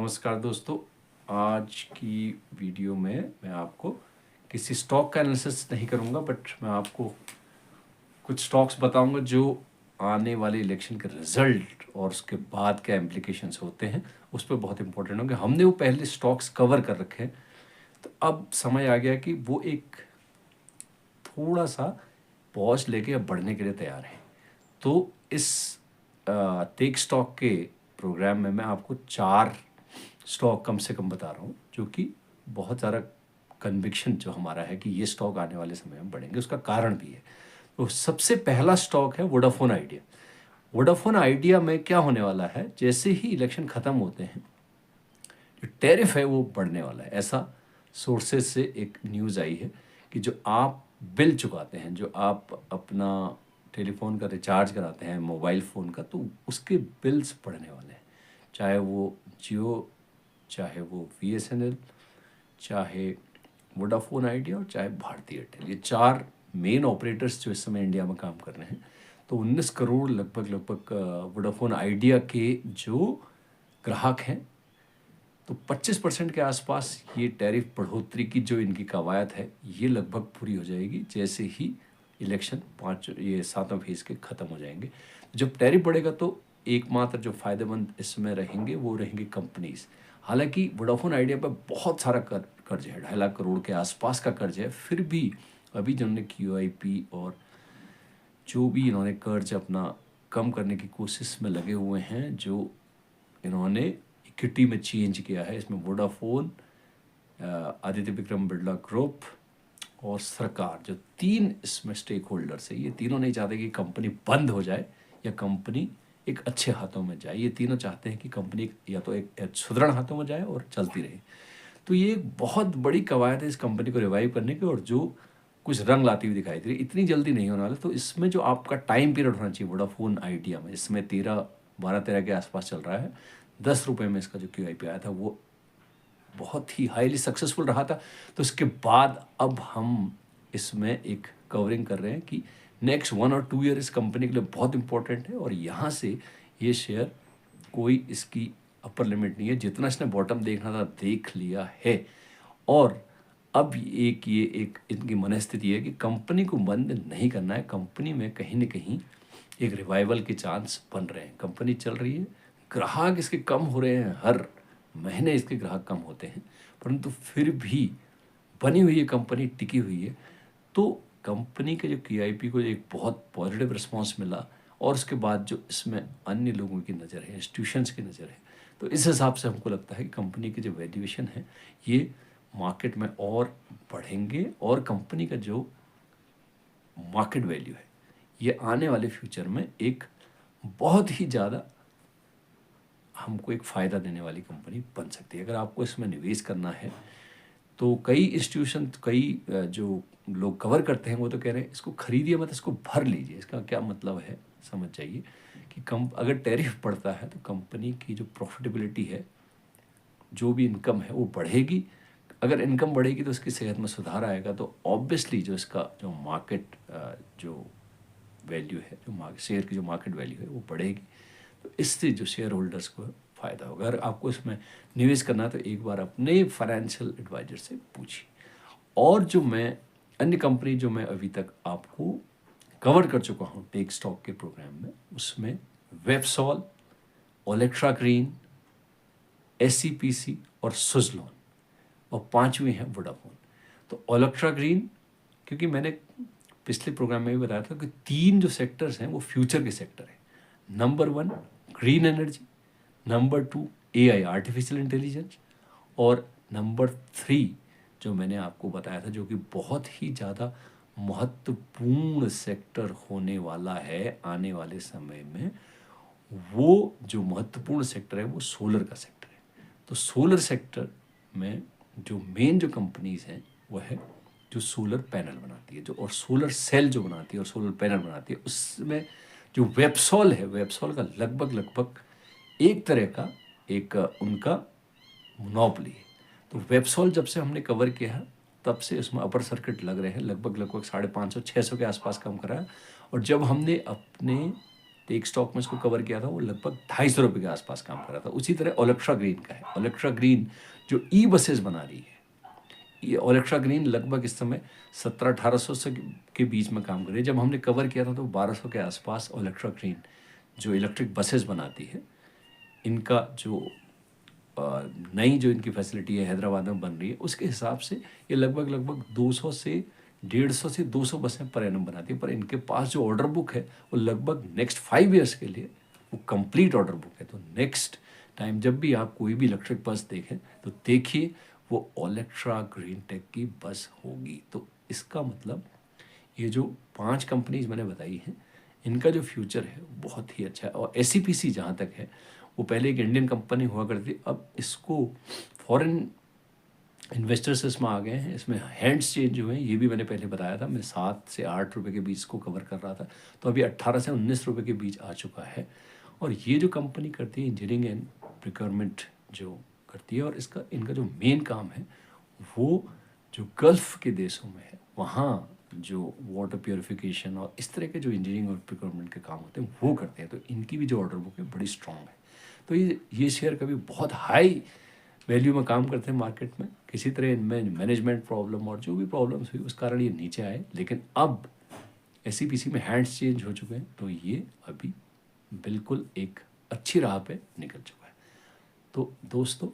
नमस्कार दोस्तों। आज की वीडियो में मैं आपको किसी स्टॉक का एनालिसिस नहीं करूंगा, बट मैं आपको कुछ स्टॉक्स बताऊंगा जो आने वाले इलेक्शन के रिजल्ट और उसके बाद क्या इम्प्लीकेशंस होते हैं उस पर बहुत इंपॉर्टेंट होंगे। हमने वो पहले स्टॉक्स कवर कर रखे हैं, तो अब समय आ गया कि वो एक थोड़ा सा पॉज लेके अब बढ़ने के लिए तैयार है। तो इस टेक स्टॉक के प्रोग्राम में मैं आपको 4 स्टॉक कम से कम बता रहा हूँ, जो कि बहुत ज़्यादा कन्विक्शन जो हमारा है कि ये स्टॉक आने वाले समय में बढ़ेंगे, उसका कारण भी है। तो सबसे पहला स्टॉक है वोडाफोन आइडिया। वोडाफोन आइडिया में क्या होने वाला है, जैसे ही इलेक्शन ख़त्म होते हैं जो टैरिफ है वो बढ़ने वाला है। ऐसा सोर्सेज से एक न्यूज़ आई है कि जो आप बिल चुकाते हैं, जो आप अपना टेलीफोन का रिचार्ज कराते हैं, मोबाइल फ़ोन का, तो उसके बिल्स बढ़ने वाले हैं। चाहे वो जियो, चाहे वो बीएसएनएल, चाहे वोडाफोन आइडिया और चाहे भारती एयरटेल, ये 4 मेन ऑपरेटर्स जो इस समय इंडिया में काम कर रहे हैं। तो 19 करोड़ लगभग वोडाफोन आइडिया के जो ग्राहक हैं, तो 25% के आसपास ये टैरिफ बढ़ोतरी की जो इनकी कवायद है ये लगभग पूरी हो जाएगी जैसे ही इलेक्शन 7वां फेज़ के ख़त्म हो जाएंगे। जब टैरिफ बढ़ेगा तो एकमात्र जो फ़ायदेमंद इसमें रहेंगे वो रहेंगी कंपनीज़। हालांकि वोडाफोन आइडिया पर बहुत सारा कर्ज है, 2.5 लाख करोड़ के आसपास का कर्ज है। फिर भी अभी जो उन्होंने QIP और जो भी इन्होंने कर्ज अपना कम करने की कोशिश में लगे हुए हैं, जो इन्होंने इक्विटी में चेंज किया है, इसमें वोडाफोन, आदित्य विक्रम बिरला ग्रुप और सरकार, जो 3 इसमें स्टेक होल्डर्स है, ये तीनों नहीं चाहते कि कंपनी बंद हो जाए या कंपनी एक अच्छे हाथों में जाए। ये तीनों चाहते हैं कि कंपनी या तो एक सुदृढ़ हाथों में जाए और चलती रहे। तो ये एक बहुत बड़ी कवायद है इस कंपनी को रिवाइव करने की, और जो कुछ रंग लाती हुई दिखाई दे रही, इतनी जल्दी नहीं होने वाला। तो इसमें जो आपका टाइम पीरियड होना चाहिए वोडाफोन आइडिया में, इसमें 12-13 के आसपास चल रहा है। 10 रुपये में इसका जो QIP आया था वो बहुत ही हाईली सक्सेसफुल रहा था। तो इसके बाद अब हम इसमें एक कवरिंग कर रहे हैं कि नेक्स्ट 1 और 2 ईयर इस कंपनी के लिए बहुत इंपॉर्टेंट है, और यहाँ से ये शेयर कोई इसकी अपर लिमिट नहीं है। जितना इसने बॉटम देखना था देख लिया है, और अब ये एक इनकी मनस्थिति है कि कंपनी को बंद नहीं करना है। कंपनी में कहीं न कहीं एक रिवाइवल के चांस बन रहे हैं। कंपनी चल रही है, ग्राहक इसके कम हो रहे हैं, हर महीने इसके ग्राहक कम होते हैं, परंतु फिर भी बनी हुई ये कंपनी टिकी हुई है। तो कंपनी के जो QIP को एक बहुत पॉजिटिव रिस्पांस मिला, और उसके बाद जो इसमें अन्य लोगों की नज़र है, इंस्टीट्यूशंस की नज़र है, तो इस हिसाब से हमको लगता है कि कंपनी की जो वैल्यूएशन है ये मार्केट में और बढ़ेंगे, और कंपनी का जो मार्केट वैल्यू है ये आने वाले फ्यूचर में एक बहुत ही ज़्यादा हमको एक फ़ायदा देने वाली कंपनी बन सकती है। अगर आपको इसमें निवेश करना है तो कई इंस्टीट्यूशन, कई जो लोग कवर करते हैं वो तो कह रहे हैं इसको खरीदिए मत, इसको भर लीजिए। इसका क्या मतलब है समझ जाइए कि अगर टैरिफ बढ़ता है तो कंपनी की जो प्रॉफिटेबिलिटी है, जो भी इनकम है वो बढ़ेगी। अगर इनकम बढ़ेगी तो उसकी सेहत में सुधार आएगा, तो ऑब्वियसली जो इसका जो मार्केट जो वैल्यू है, जो शेयर की जो मार्केट वैल्यू है वो बढ़ेगी। तो इससे जो शेयर होल्डर्स को फ़ायदा होगा। अगर आपको इसमें निवेश करना है तो एक बार अपने फाइनेंशियल एडवाइजर से पूछिए। और जो मैं अन्य कंपनी जो मैं अभी तक आपको कवर कर चुका हूँ टेक स्टॉक के प्रोग्राम में, उसमें वेबसॉल, ओलेक्ट्रा ग्रीन, SCPC और सुजलॉन, और 5वीं है वोडाफोन। तो ओलेक्ट्रा ग्रीन, क्योंकि मैंने पिछले प्रोग्राम में भी बताया था कि 3 जो सेक्टर्स हैं वो फ्यूचर के सेक्टर हैं। Number 1 green energy, number 2 AI artificial intelligence, और नंबर 3 जो मैंने आपको बताया था जो कि बहुत ही ज़्यादा महत्वपूर्ण सेक्टर होने वाला है आने वाले समय में, वो जो महत्वपूर्ण सेक्टर है वो सोलर का सेक्टर है। तो सोलर सेक्टर में जो मेन जो कंपनीज़ हैं वो है जो सोलर पैनल बनाती है, जो और सोलर सेल जो बनाती है और सोलर पैनल बनाती है। उसमें जो वेबसॉल है, वेबसॉल का लगभग एक तरह का एक उनका मोनोपोली है। तो वेबसॉल जब से हमने कवर किया है तब से इसमें अपर सर्किट लग रहे हैं, लगभग 550-600 के आसपास काम कर रहा है। और जब हमने अपने एक स्टॉक में इसको कवर किया था, वो लगभग 250 रुपये के आसपास काम कर रहा था। उसी तरह ओलेक्ट्रा ग्रीन का है। ओलेक्ट्रा ग्रीन जो ई बसेस बना रही है, ये ओलेक्ट्रा ग्रीन लगभग इस समय 1700-1800 से के बीच में काम कर रही है। जब हमने कवर किया था तो 1200 के आसपास ओलेक्ट्रा ग्रीन जो इलेक्ट्रिक बसेस बनाती है, इनका जो नई जो इनकी फैसिलिटी है हैदराबाद में बन रही है, उसके हिसाब से ये लगभग 200 से 150 से 200 बसें पर एनम बनाती है। पर इनके पास जो ऑर्डर बुक है वो लगभग नेक्स्ट 5 ईयर्स के लिए वो कंप्लीट ऑर्डर बुक है। तो नेक्स्ट टाइम जब भी आप कोई भी इलेक्ट्रिक बस देखें तो देखिए वो ओलेक्ट्रा ग्रीन टेक की बस होगी। तो इसका मतलब ये जो 5 कंपनीज मैंने बताई हैं, इनका जो फ्यूचर है बहुत ही अच्छा है। और एसईपीसी जहाँ तक है, वो पहले एक इंडियन कंपनी हुआ करती थी, अब इसको फॉरेन इन्वेस्टर्स इसमें आ गए हैं। इसमें हैंड्स चेंज हुए हैं, ये भी मैंने पहले बताया था। मैं 7 से 8 रुपए के बीच इसको कवर कर रहा था, तो अभी 18 से 19 रुपए के बीच आ चुका है। और ये जो कंपनी करती है इंजीनियरिंग एंड प्रिक्योरमेंट जो करती है, और इनका जो मेन काम है वो जो गल्फ़ के देशों में है, वहाँ जो वाटर प्योरिफिकेशन और इस तरह के जो इंजीनियरिंग और प्रिक्योरमेंट के काम होते हैं वो करते हैं। तो इनकी भी जो ऑर्डर बुक है बड़ी स्ट्रांग है। तो ये शेयर कभी बहुत हाई वैल्यू में काम करते हैं मार्केट में, किसी तरह इनमें मैनेजमेंट प्रॉब्लम और जो भी प्रॉब्लम्स हुई उस कारण ये नीचे आए। लेकिन अब एसईपीसी में हैंड्स चेंज हो चुके हैं, तो ये अभी बिल्कुल एक अच्छी राह पे निकल चुका है। तो दोस्तों,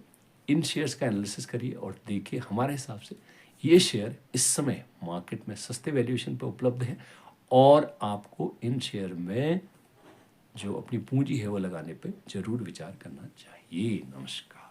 इन शेयर्स का एनालिसिस करिए और देखिए, हमारे हिसाब से ये शेयर इस समय मार्केट में सस्ते वैल्यूएशन पे उपलब्ध है और आपको इन शेयर में जो अपनी पूंजी है वो लगाने पे ज़रूर विचार करना चाहिए। नमस्कार।